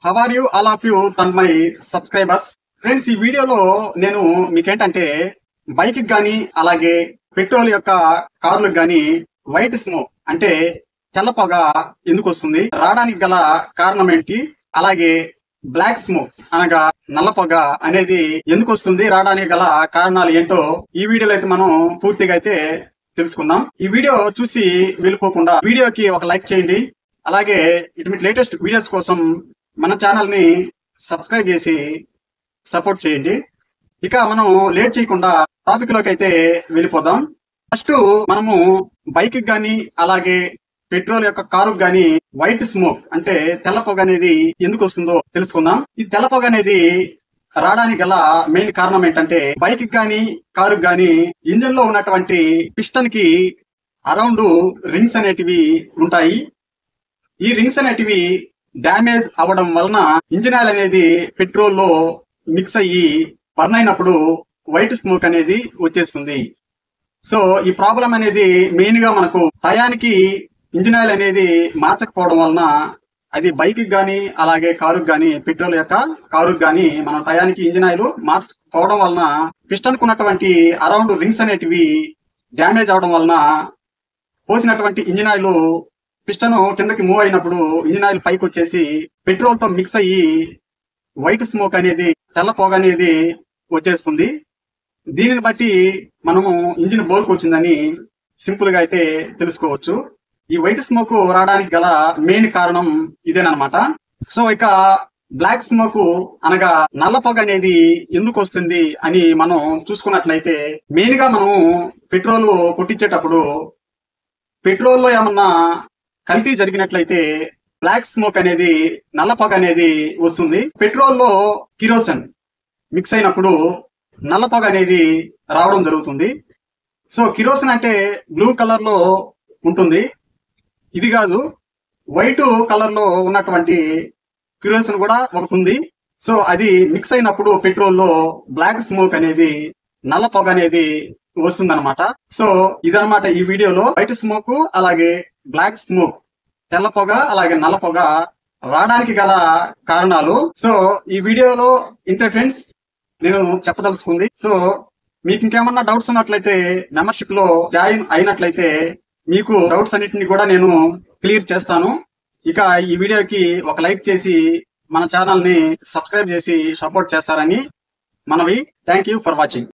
How are you all of you my subscribers. Friends, ఈ వీడియోలో నేను మీకేంటంటే బైక్ కానీ అలాగే పెట్రోల్ యొక్క కార్లకు కానీ వైట్ స్మోక్ అంటే తెల్ల పొగ ఎందుకు వస్తుంది, రావడానికి గల కారణం ఏంటి, అలాగే బ్లాక్ స్మోక్ అనగా నల్ల పొగ అనేది ఎందుకు వస్తుంది, రావడానికి గల కారణాలు ఏంటో ఈ వీడియోలో అయితే మనం పూర్తిగా అయితే తెలుసుకుందాం. ఈ వీడియో చూసి వెళ్ళిపోకుండా వీడియోకి ఒక లైక్ చేయండి. అలాగే ఇటువంటి లేటెస్ట్ వీడియోస్ కోసం మన ఛానల్ ని సబ్స్క్రైబ్ చేసి సపోర్ట్ చేయండి. ఇక మనం లేట్ చేయకుండా టాపిక్ లోకి అయితే వెళ్ళిపోదాం. ఫస్ట్ మనము బైక్ గానీ అలాగే పెట్రోల్ యొక్క కారుకు గానీ వైట్ స్మోక్ అంటే తెల్ల పొగ అనేది ఎందుకు వస్తుందో తెలుసుకుందాం. ఈ తెల్ల పొగ అనేది రావడానికి గల మెయిన్ కారణం ఏంటంటే బైక్ గానీ కారుకు గానీ ఇంజిన్ లో ఉన్నటువంటి పిస్టన్ కి అరౌండ్ రింగ్స్ అనేటివి ఉంటాయి. ఈ రింగ్స్ అనేటివి డ్యామేజ్ అవ్వడం వలన ఇంజిన్ ఆయిల్ అనేది పెట్రోల్ లో మిక్స్ అయ్యి బర్న్ అయినప్పుడు వైట్ స్మోక్ అనేది వచ్చేస్తుంది. సో ఈ ప్రాబ్లం అనేది మెయిన్ గా మనకు టయానికి ఇంజిన్ ఆయిల్ అనేది మార్చకపోవడం వలన అది బైక్ గానీ అలాగే కారుకు గానీ పెట్రోల్ యొక్క కారుకు గానీ మనం టయానికి ఇంజిన్ ఆయిల్ మార్చకపోవడం వలన పిస్టన్ కు ఉన్నటువంటి అరౌండ్ రింగ్స్ అనేటివి డ్యామేజ్ అవడం వలన పోసినటువంటి ఇంజిన్ ఆయిల్ పిస్టన్ కిందకి మూవ్ అయినప్పుడు ఇంజిన్ ఆయిల్ పైకి వచ్చేసి పెట్రోల్ తో మిక్స్ అయ్యి వైట్ స్మోక్ అనేది తెల్ల పొగ అనేది వచ్చేస్తుంది. దీనిని బట్టి మనము ఇంజిన్ బోర్కు వచ్చిందని సింపుల్ గా అయితే తెలుసుకోవచ్చు. ఈ వైట్ స్మోక్ రావడానికి గల మెయిన్ కారణం ఇదేనమాట. సో ఇక బ్లాక్ స్మోక్ అనగా నల్ల పొగ అనేది ఎందుకు వస్తుంది అని మనం చూసుకున్నట్లయితే మెయిన్ గా మనం పెట్రోల్ కొట్టించేటప్పుడు పెట్రోల్ లో ఏమన్నా కల్తీ జరిగినట్లయితే బ్లాక్ స్మోక్ అనేది నల్ల పొగ అనేది వస్తుంది. పెట్రోల్ లో కిరోసిన్ మిక్స్ అయినప్పుడు నల్ల పొగ అనేది రావడం జరుగుతుంది. సో కిరోసిన్ అంటే బ్లూ కలర్ లో ఉంటుంది, ఇది కాదు వైట్ కలర్ లో ఉన్నటువంటి కిరోసిన్ కూడా ఒకటి ఉంది. సో అది మిక్స్ అయినప్పుడు పెట్రోల్ లో బ్లాక్ స్మోక్ అనేది నల్ల పొగ అనేది వస్తుందన్నమాట. సో ఇదనమాట ఈ వీడియోలో వైట్ స్మోక్ అలాగే బ్లాక్ స్మోక్ తెల్ల పొగ అలాగే నల్ల పొగ రావడానికి గల కారణాలు. సో ఈ వీడియోలో ఇంతే ఫ్రెండ్స్ నేను చెప్పదలుచుకుంది. సో మీకు ఇంకేమన్నా డౌట్స్ ఉన్నట్లయితే మెంబర్షిప్ లో జాయిన్ అయినట్లయితే మీకు డౌట్స్ అన్నిటిని కూడా నేను క్లియర్ చేస్తాను. ఇక ఈ వీడియోకి ఒక లైక్ చేసి మన ఛానల్ ని సబ్స్క్రైబ్ చేసి సపోర్ట్ చేస్తారని మనవి. Thank you for watching.